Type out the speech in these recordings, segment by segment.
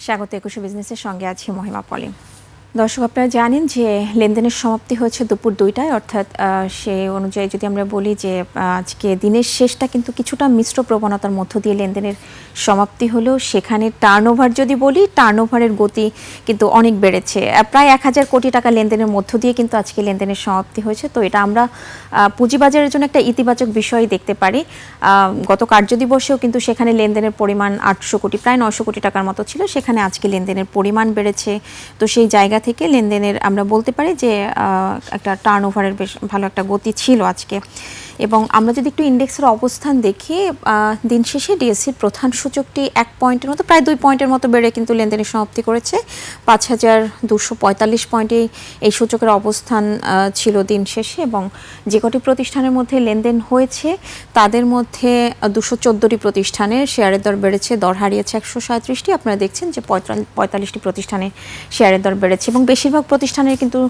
স্বাগত একুশে বিজনেসের সঙ্গে আছি মহিমা পলি। দর্শক, আপনারা জানেন যে লেনদেনের সমাপ্তি হয়েছে দুপুর 2টায়, অর্থাৎ সে অনুযায়ী যদি আমরা বলি যে আজকে দিনের শেষটা কিন্তু কিছুটা মিশ্র প্রবণতার মধ্য দিয়ে লেনদেনের সমাপ্তি হলো। সেখানে টার্নওভার যদি বলি, টার্নওভারের গতি কিন্তু অনেক বেড়েছে, প্রায় 1000 কোটি টাকা লেনদেনের মধ্য দিয়ে কিন্তু আজকে লেনদেনের সমাপ্তি হয়েছে। তো এটা আমরা পুঁজিবাজারের জন্য একটা ইতিবাচক বিষয় দেখতে পারি। গত কার্যদিবসেও কিন্তু সেখানে লেনদেনের পরিমাণ 800 কোটি, প্রায় 900 কোটি টাকার মতো ছিল, সেখানে আজকে লেনদেনের পরিমাণ বেড়েছে। তো সেই জায়গা থেকে লেনদেনের আমরা বলতে পারি যে একটা টার্নওভারের বেশ ভালো একটা গতি ছিল আজকে। এবং আমরা যদি একটু ইন্ডেক্সের অবস্থান দেখি, দিন শেষে ডিএসসির প্রধান সূচকটি 1 পয়েন্টের মতো, প্রায় 2 পয়েন্টের মতো বেড়ে কিন্তু লেনদেনের সমাপ্তি করেছে। 5245 পয়েন্টে এই সূচকের অবস্থান ছিল দিন শেষে। এবং যে কটি প্রতিষ্ঠানের মধ্যে লেনদেন হয়েছে তাদের মধ্যে 214টি প্রতিষ্ঠানের শেয়ারের দর বেড়েছে, দর হারিয়েছে 137টি। আপনারা দেখছেন যে 45টি প্রতিষ্ঠানের শেয়ারের দর বেড়েছে এবং বেশিরভাগ প্রতিষ্ঠানের কিন্তু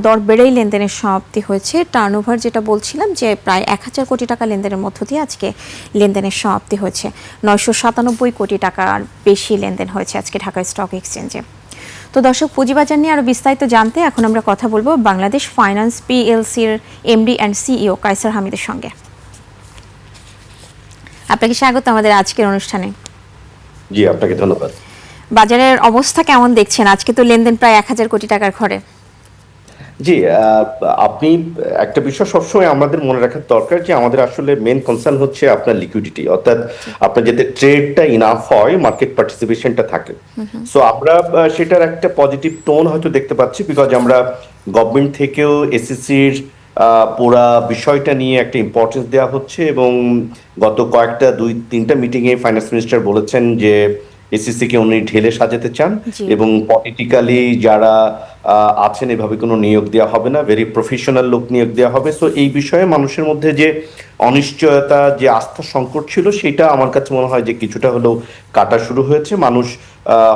দর বেড়েই লেনদেনের সমাপ্তি হয়েছে। টার্নওভার যেটা বলছিলাম যে প্রায় 1000 কোটি টাকা লেনদেনের মধ্য দিয়ে আজকে লেনদেনের সমাপ্তি হয়েছে। 997 কোটি টাকার বেশি লেনদেন হয়েছে আজকে ঢাকা স্টক এক্সচেঞ্জে। তো দর্শক, পুঁজিবাজার নিয়ে আরও বিস্তারিত জানতে এখন আমরা কথা বলবো বাংলাদেশ ফাইন্যান্স পিএলসির এমডি অ্যান্ড সিইও কায়সার হামিদের সঙ্গে। আপনাকে স্বাগত আমাদের আজকের অনুষ্ঠানে। জি, আপনাকে ধন্যবাদ। বাজারের অবস্থা কেমন দেখছেন? আজকে তো লেনদেন প্রায় 1000 কোটি টাকার ঘরে। জি, আপনি একটা বিষয় সবসময় আমাদের মনে রাখার দরকার যে আমাদের আসলে মেন কনসার্ন হচ্ছে আপনার লিকুইডিটি, অর্থাৎ আপনার যাতে ট্রেডটা ইনাফ হয়, মার্কেট পার্টিসিপেশনটা থাকে। সো আমরা সেটার একটা পজিটিভ টোন হয়তো দেখতে পাচ্ছি, বিকজ আমরা গভর্নমেন্ট থেকেও এসএসসির পুরা বিষয়টা নিয়ে একটা ইম্পর্টেন্স দেওয়া হচ্ছে এবং গত কয়েকটা 2-3টা মিটিংয়ে ফাইন্যান্স মিনিস্টার বলেছেন যে এসএসসি কে উনি ঢেলে সাজাতে চান এবং পলিটিক্যালি যারা আছেন এভাবে কোনো নিয়োগ দেওয়া হবে না, ভেরি প্রফেশনাল লোক নিয়োগ দেওয়া হবে। সো এই বিষয়ে মানুষের মধ্যে যে অনিশ্চয়তা, যে আস্থা সংকট ছিল, সেটা আমার কাছে মনে হয় যে কিছুটা হলেও কাটা শুরু হয়েছে। মানুষ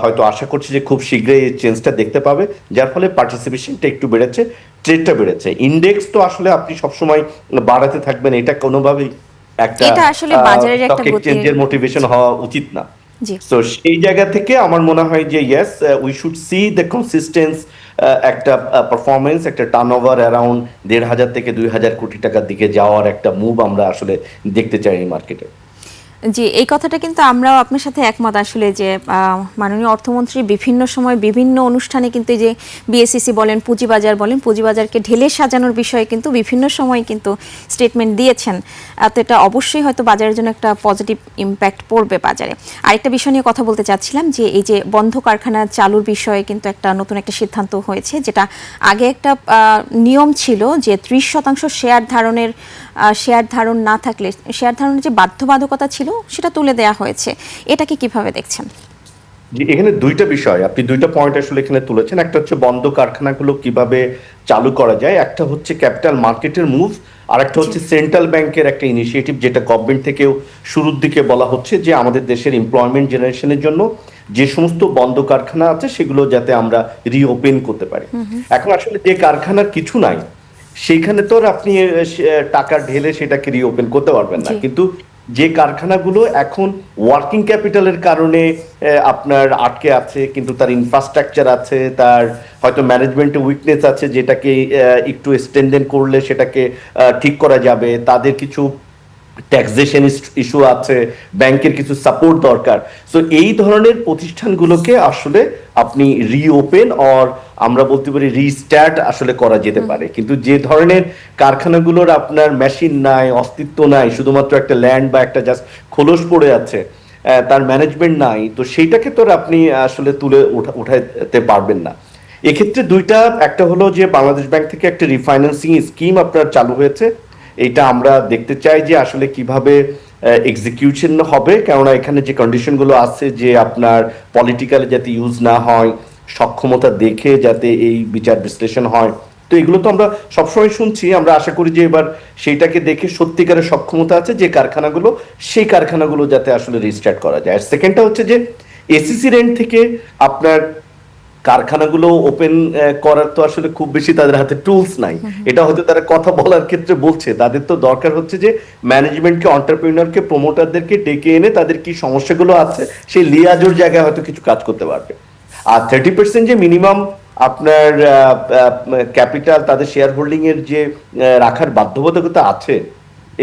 হয়তো আশা করছে যে খুব শীঘ্রই এই চেঞ্জটা দেখতে পাবে, যার ফলে পার্টিসিপেশনটা একটু বেড়েছে, ট্রেডটা বেড়েছে। ইন্ডেক্স তো আসলে আপনি সবসময় বাড়াতে থাকবেন, এটা কোনোভাবেই একটা স্টক এক্সচেঞ্জের মোটিভেশন হওয়া উচিত না। তো সেই জায়গা থেকে আমার মনে হয় যে yes, we should see the consistence, একটা পারফরমেন্স, একটা টার্নওভার অ্যারাউন্ড 1500 থেকে 2000 কোটি টাকার দিকে যাওয়ার একটা মুভ আমরা আসলে দেখতে চাই এই মার্কেটে। জি, এই কথাটা কিন্তু আমরাও আপনার সাথে একমত আসলে, যে মাননীয় অর্থমন্ত্রী বিভিন্ন সময় বিভিন্ন অনুষ্ঠানে কিন্তু এই যে বিএসসিসি বলেন, পুঁজিবাজার বলেন, পুঁজিবাজারকে ঢেলে সাজানোর বিষয়ে কিন্তু বিভিন্ন সময় কিন্তু স্টেটমেন্ট দিয়েছেন। তো এটা অবশ্যই হয়তো বাজারের জন্য একটা পজিটিভ ইম্প্যাক্ট পড়বে বাজারে। আরেকটা বিষয় নিয়ে কথা বলতে চাচ্ছিলাম যে এই যে বন্ধ কারখানা চালুর বিষয়ে কিন্তু একটা নতুন একটা সিদ্ধান্ত হয়েছে, যেটা আগে একটা নিয়ম ছিল যে 30% শেয়ার ধারণ না থাকলে শেয়ার ধারণের যে বাধ্যবাধকতা ছিল সেটা তুলে দেওয়া হয়েছে। এটাকে কিভাবে দেখছেন? এখানে দুইটা বিষয়, আপনি দুইটা পয়েন্ট আসলে এখানে তুলেছেন। একটা হচ্ছে বন্ধ কারখানাগুলো কিভাবে চালু করা যায়, একটা হচ্ছে ক্যাপিটাল মার্কেটের মুভ, আর একটা হচ্ছে সেন্ট্রাল ব্যাংকের একটা ইনিশিয়েটিভ, যেটা গভর্নমেন্ট থেকেও শুরুর দিকে বলা হচ্ছে যে আমাদের দেশের এমপ্লয়মেন্ট জেনারেশনের জন্য যে সমস্ত বন্ধ কারখানা আছে সেগুলো যাতে আমরা রিওপেন করতে পারি। এখন আসলে যে কারখানার কিছু নাই সেইখানে তো আপনি টাকা ঢেলে সেটাকে রিওপেন করতে পারবেন না, কিন্তু যে কারখানাগুলো এখন ওয়ার্কিং ক্যাপিটালের কারণে আপনার আটকে আছে, কিন্তু তার ইনফ্রাস্ট্রাকচার আছে, তার হয়তো ম্যানেজমেন্টে উইকনেস আছে, যেটাকে একটু স্ট্রেনথেন করলে সেটাকে ঠিক করা যাবে, তাদের কিছু ট্যাক্সেশন ইস্যু আছে, ব্যাংকের কিছু সাপোর্ট দরকার। সো এই ধরনের প্রতিষ্ঠানগুলোকে আসলে আপনি রিওপেন অর আমরা বলতে পারি রিস্টার্ট আসলে করা যেতে পারে। কিন্তু যে ধরনের কারখানাগুলোর আপনার মেশিন নাই, অস্তিত্ব নাই, শুধুমাত্র একটা ল্যান্ড বা একটা জাস্ট খোলস পড়ে আছে, তার ম্যানেজমেন্ট নাই, তো সেইটাকে তো আপনি আসলে তুলে উঠাতে পারবেন না। এক্ষেত্রে দুইটা, একটা হলো যে বাংলাদেশ ব্যাংক থেকে একটা রিফাইন্যান্সিং স্কিম আপনার চালু হয়েছে, এটা আমরা দেখতে চাই যে আসলে কিভাবে এক্সিকিউশন হবে, কেননা এখানে যে কন্ডিশনগুলো আছে যে আপনার পলিটিক্যালি যাতে ইউজ না হয়, সক্ষমতা দেখে যাতে এই বিচার বিশ্লেষণ হয়, তো এগুলো তো আমরা সবসময় শুনছি। আমরা আশা করি যে এবার সেইটাকে দেখে সত্যিকারের সক্ষমতা আছে যে কারখানাগুলো, সেই কারখানাগুলো যাতে আসলে রিস্টার্ট করা যায়। আর সেকেন্ডটা হচ্ছে যে এসিসি রেন্ট থেকে আপনার কারখানাগুলো ওপেন করার তো আসলে খুব বেশি তাদের হাতে টুলস নাই। এটা হয়তো তারা কথা বলার ক্ষেত্রে বলছে, তাদের তো দরকার হচ্ছে যে ম্যানেজমেন্টকে, অন্টারপ্রিনারকে, প্রমোটারদেরকে ডেকে এনে তাদের কি সমস্যাগুলো আছে সেই লিয়াজোর জায়গায় হয়তো কিছু কাজ করতে পারবে। আর 30% যে মিনিমাম আপনার ক্যাপিটাল তাদের শেয়ার হোল্ডিং এর যে রাখার বাধ্যবাধকতা আছে,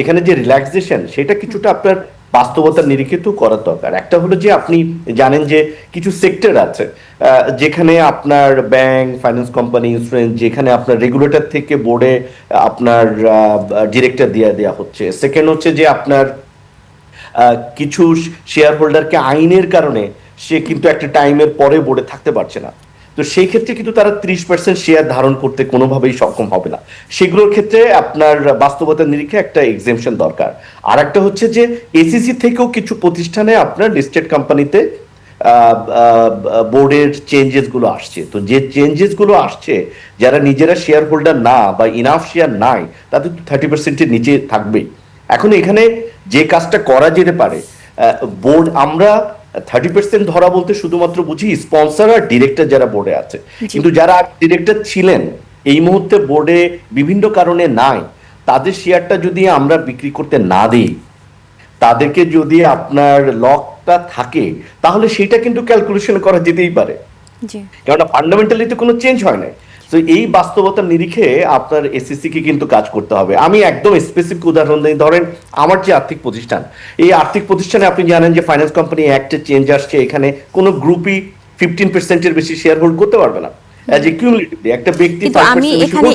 এখানে যে রিল্যাক্সেশন সেটা কিছুটা আপনার বাস্তবতার নিরিখে তো করার দরকার। একটা হলো যে আপনি জানেন যে কিছু সেক্টর আছে যেখানে আপনার ব্যাংক, ফাইন্যান্স কোম্পানি, ইন্স্যুরেন্স, যেখানে আপনার রেগুলেটর থেকে বোর্ডে আপনার ডিরেক্টর দিয়ে দেওয়া হচ্ছে। সেকেন্ড হচ্ছে যে আপনার কিছু শেয়ার হোল্ডারকে আইনের কারণে সে কিন্তু একটা টাইমের পরে বোর্ডে থাকতে পারছে না, তো সেই ক্ষেত্রে কিন্তু তারা 30% শেয়ার ধারণ করতে কোনোভাবেই সক্ষম হবে না। সেগুলোর ক্ষেত্রে আপনার বাস্তবতার নিরিখে একটা এক্সেমশন দরকার। আর একটা হচ্ছে যে এসিসি থেকেও কিছু প্রতিষ্ঠানে আপনার লিস্টেড কোম্পানিতে বোর্ডের চেঞ্জেস গুলো আসছে। তো যে চেঞ্জেস গুলো আসছে, যারা নিজেরা শেয়ার হোল্ডার না বা ইনাফ শেয়ার নাই, তাদের তো 30%-এর নিচে থাকবেই। এখন এখানে যে কাজটা করা যেতে পারে, বোর্ড আমরা 30% ধরা বলতে শুধুমাত্র বুঝি স্পন্সর আর ডিরেক্টর যারা বোর্ডে আছে, কিন্তু যারা ডিরেক্টর ছিলেন এই মুহূর্তে বোর্ডে বিভিন্ন কারণে নাই, তাদের শেয়ারটা যদি আমরা বিক্রি করতে না দিই, তাদেরকে যদি আপনার লকটা থাকে, তাহলে সেটা কিন্তু ক্যালকুলেশন করা যেতেই পারে, কেননা ফান্ডামেন্টালি তো কোনো চেঞ্জ হয় না। তো এই বাস্তবতার নিরিখে আপনার এসএসসি কে কিন্তু কাজ করতে হবে। আমি একদম স্পেসিফিক উদাহরণ দিই, ধরেন আমার যে আর্থিক প্রতিষ্ঠান, এই আর্থিক প্রতিষ্ঠানে আপনি জানেন যে ফাইন্যান্স কোম্পানি অ্যাক্টে চেঞ্জ আসছে, এখানে কোনো গ্রুপই 15%-এর বেশি শেয়ার হোল্ড করতে পারবে না। একটা ব্যক্তি কিন্তু আমি এখানে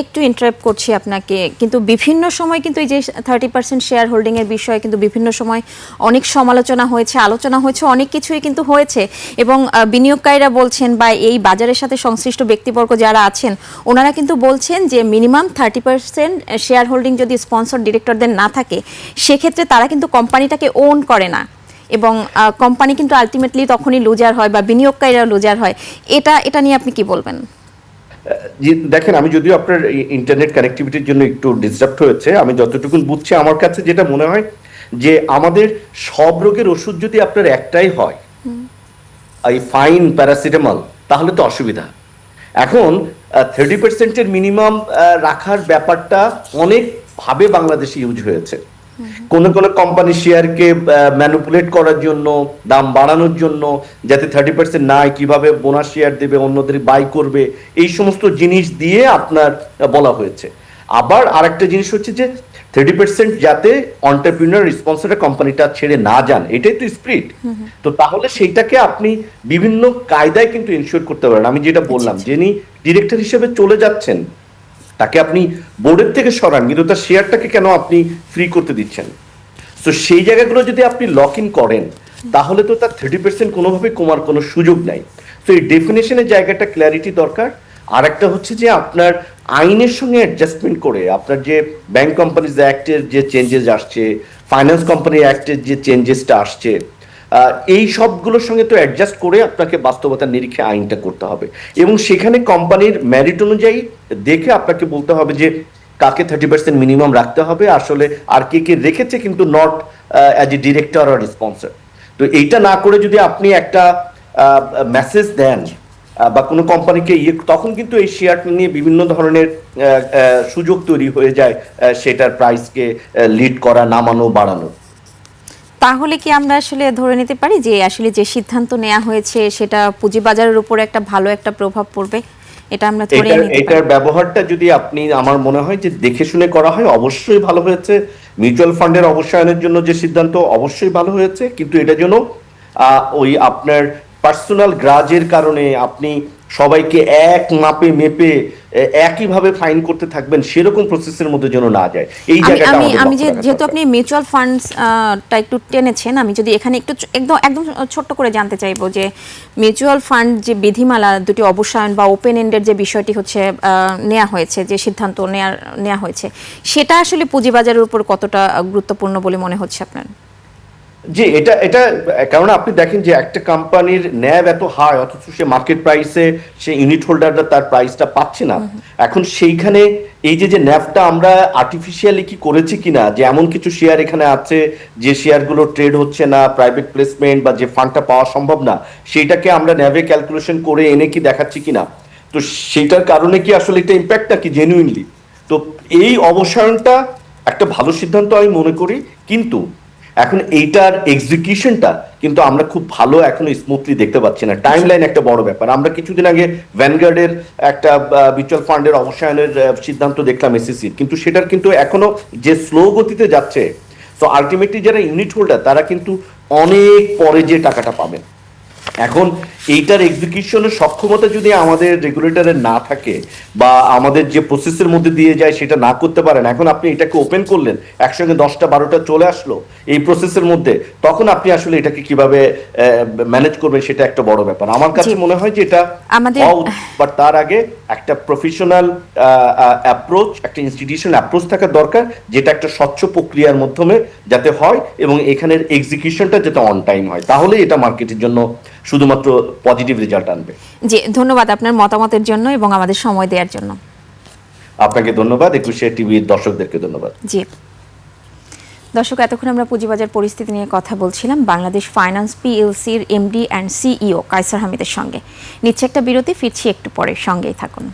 একটু ইন্টারাপ্ট করছি আপনাকে, কিন্তু বিভিন্ন সময় কিন্তু এই যে 30% শেয়ার হোল্ডিং এর বিষয়ে কিন্তু বিভিন্ন সময় অনেক সমালোচনা হয়েছে, আলোচনা হয়েছে, অনেক কিছুই কিন্তু হয়েছে, এবং বিনিয়োগকারীরা বলছেন বা এই বাজারের সাথে সংশ্লিষ্ট ব্যক্তিবর্গ যারা আছেন ওনারা কিন্তু বলছেন যে মিনিমাম 30% শেয়ার হোল্ডিং যদি স্পন্সর ডিরেক্টরদের না থাকে, সেক্ষেত্রে তারা কিন্তু কোম্পানিটাকে ওন করে না, এবং কোম্পানি কিন্তু আলটিমেটলি তখনই লুজার হয় বা বিনিয়োগকারীরা লুজার হয়। এটা নিয়ে আপনি কি বলবেন? দেখেন, আমি যদিও আপনার ইন্টারনেট কানেক্টিভিটির জন্য একটু ডিস্টার্ব হয়েছে, আমি যতটুকু বুঝছি আমার কাছে যেটা মনে হয় যে আমাদের সব রোগের ওষুধ যদি আপনার একটাই হয়, এই ফাইন প্যারাসিটামল, তাহলে তো অসুবিধা। এখন 30%-এর মিনিমাম রাখার ব্যাপারটা অনেক ভাবে বাংলাদেশে ইউজ হয়েছে। কোন কোন কোম্পানি শেয়ারকে ম্যানিপুলেট করার জন্য, দাম বাড়ানোর জন্য, যাতে 30% নাই, কিভাবে বোনাস শেয়ার দেবে, অন্যদের বাই করবে, এই সমস্ত জিনিস দিয়ে আপনার বলা হয়েছে। আবার আরেকটা জিনিস হচ্ছে যে 30% যাতে অন্টারপ্রিনার রেসপন্সিবল কোম্পানিটা ছেড়ে না যান, এটাই তো স্পিরিট। তো তাহলে সেইটাকে আপনি বিভিন্ন কায়দায় কিন্তু ইনশিওর করতে পারেন। আমি যেটা বললাম, যিনি ডিরেক্টর হিসেবে চলে যাচ্ছেন তাকে আপনি বোর্ডের থেকে সরান, কিন্তু তার শেয়ারটাকে কেন আপনি ফ্রি করতে দিচ্ছেন? তো সেই জায়গাগুলো যদি আপনি লক ইন করেন, তাহলে তো তার 30% কোনোভাবে কমার কোনো সুযোগ নাই। তো এই ডেফিনেশনের জায়গাটা ক্ল্যারিটি দরকার। আর একটা হচ্ছে যে আপনার আইনের সঙ্গে অ্যাডজাস্টমেন্ট করে, আপনার যে ব্যাংক কোম্পানিজ অ্যাক্টের যে চেঞ্জেস আসছে, ফাইন্যান্স কোম্পানি অ্যাক্টের যে চেঞ্জেসটা আসছে, এই সবগুলোর সঙ্গে তো অ্যাডজাস্ট করে আপনাকে বাস্তবতার নিরিখে আইনটা করতে হবে, এবং সেখানে কোম্পানির মেরিট অনুযায়ী দেখে আপনাকে বলতে হবে যে কাকে 30% মিনিমাম রাখতে হবে আসলে, আর কে কে রেখেছে কিন্তু নট অ্যাজ এ ডিরেক্টর আর স্পন্সর। তো এইটা না করে যদি আপনি একটা মেসেজ দেন বা কোনো কোম্পানিকে তখন কিন্তু এই শেয়ারটা নিয়ে বিভিন্ন ধরনের সুযোগ তৈরি হয়ে যায়, সেটার প্রাইসকে লিড করা, নামানো, বাড়ানো। তাহলে কি আমরা আসলে ধরে নিতে পারি যে আসলে যে সিদ্ধান্ত নেওয়া হয়েছে সেটা পুঁজিবাজারের উপর একটা ভালো একটা প্রভাব পড়বে? এটা আমরা ধরে নিতে পারি। এটার ব্যবহারটা যদি আপনি, আমার মনে হয় যে দেখে শুনে করা হয়, অবশ্যই ভালো হয়েছে। মিউচুয়াল ফান্ডের অবসায়নের জন্য যে সিদ্ধান্ত, অবশ্যই ভালো হয়েছে, কিন্তু এটা যেন ওই আপনার পার্সোনাল গ্রাজের কারণে আপনি সবাইকে এক মাপে মেপে একইভাবে ফাইন করতে থাকবেন, সেরকম প্রসেসের মধ্যে যেন না যায়। এই জায়গাটা আমি যেহেতু আপনি মিউচুয়াল ফান্ডসটা একটু টেনেছেন, আমি যদি এখানে একটু একদম ছোট্ট করে জানতে চাইবো যে মিউচুয়াল ফান্ড যে বিধিমালা দুটি অবসায়ন বা ওপেন এন্ডের যে বিষয়টি হচ্ছে নেওয়া হয়েছে, যে সিদ্ধান্ত নেওয়া হয়েছে, সেটা আসলে পুঁজিবাজারের উপর কতটা গুরুত্বপূর্ণ বলে মনে হচ্ছে আপনার? জি, এটা কারণ আপনি দেখেন যে একটা কোম্পানির ন্যাব এত হাই, অথচ সে মার্কেট প্রাইসে সে ইউনিট হোল্ডাররা তার প্রাইসটা পাচ্ছে না। এখন সেইখানে এই যে ন্যাভটা আমরা আর্টিফিশিয়ালি কি করেছি কিনা, যে এমন কিছু শেয়ার এখানে আছে যে শেয়ারগুলো ট্রেড হচ্ছে না, প্রাইভেট প্লেসমেন্ট বা যে ফান্ডটা পাওয়া সম্ভব না, সেইটাকে আমরা ন্যাভে ক্যালকুলেশন করে এনে কি দেখাচ্ছি কিনা, তো সেইটার কারণে কি আসলে এটা ইম্প্যাক্ট নাকি জেনুইনলি। তো এই অবসায়নটা একটা ভালো সিদ্ধান্ত আমি মনে করি, কিন্তু এখন এইটার এক্সিকিউশনটা কিন্তু আমরা খুব ভালো এখনো স্মুথলি দেখতে পাচ্ছি না। টাইম লাইন একটা বড় ব্যাপার। আমরা কিছুদিন আগে ভ্যানগার্ডের একটা মিউচুয়াল ফান্ডের অবসায়নের সিদ্ধান্ত দেখলাম এসিসির, কিন্তু সেটার কিন্তু এখনো যে স্লো গতিতে যাচ্ছে, তো আলটিমেটলি যারা ইউনিট হোল্ডার তারা কিন্তু অনেক পরে যে টাকাটা পাবেন। এখন এইটার এক্সিকিউশনের সক্ষমতা যদি আমাদের রেগুলেটরের না থাকে বা আমাদের যে প্রসেসের মধ্যে দিয়ে যায় সেটা না করতে পারেন, এখন আপনি এটাকে ওপেন করলেন, একসঙ্গে 10টা 12টা চলে আসলো এই প্রসেসের মধ্যে, তখন আপনি আসলে এটাকে কিভাবে ম্যানেজ করবেন সেটা একটা বড় ব্যাপার। আমার কাছে মনে হয় যে এটা আমাদের বাট তার আগে একটা প্রফেশনাল অ্যাপ্রোচ, একটা ইনস্টিটিউশনাল অ্যাপ্রোচ থাকা দরকার, যেটা একটা স্বচ্ছ প্রক্রিয়ার মাধ্যমে যাতে হয় এবং এখানের এক্সিকিউশনটা যাতে অন টাইম হয়, তাহলে এটা মার্কেটের জন্য শুধুমাত্র পজিটিভ রেজাল্ট আনবে। জি, ধন্যবাদ আপনার মতামতের জন্য এবং আমাদের সময় দেওয়ার জন্য। আপনাকে ধন্যবাদ, একুশে টিভির দর্শকদেরকে ধন্যবাদ। জি দর্শক, এতক্ষণ আমরা পুঁজিবাজার পরিস্থিতি নিয়ে কথা বলছিলাম বাংলাদেশ ফাইন্যান্স পিএলসির এমডি অ্যান্ড সিইও কায়সার হামিদের সঙ্গে। নিচ্ছে একটা বিরতি, ফিরছি একটু পরে, সঙ্গেই থাকুন।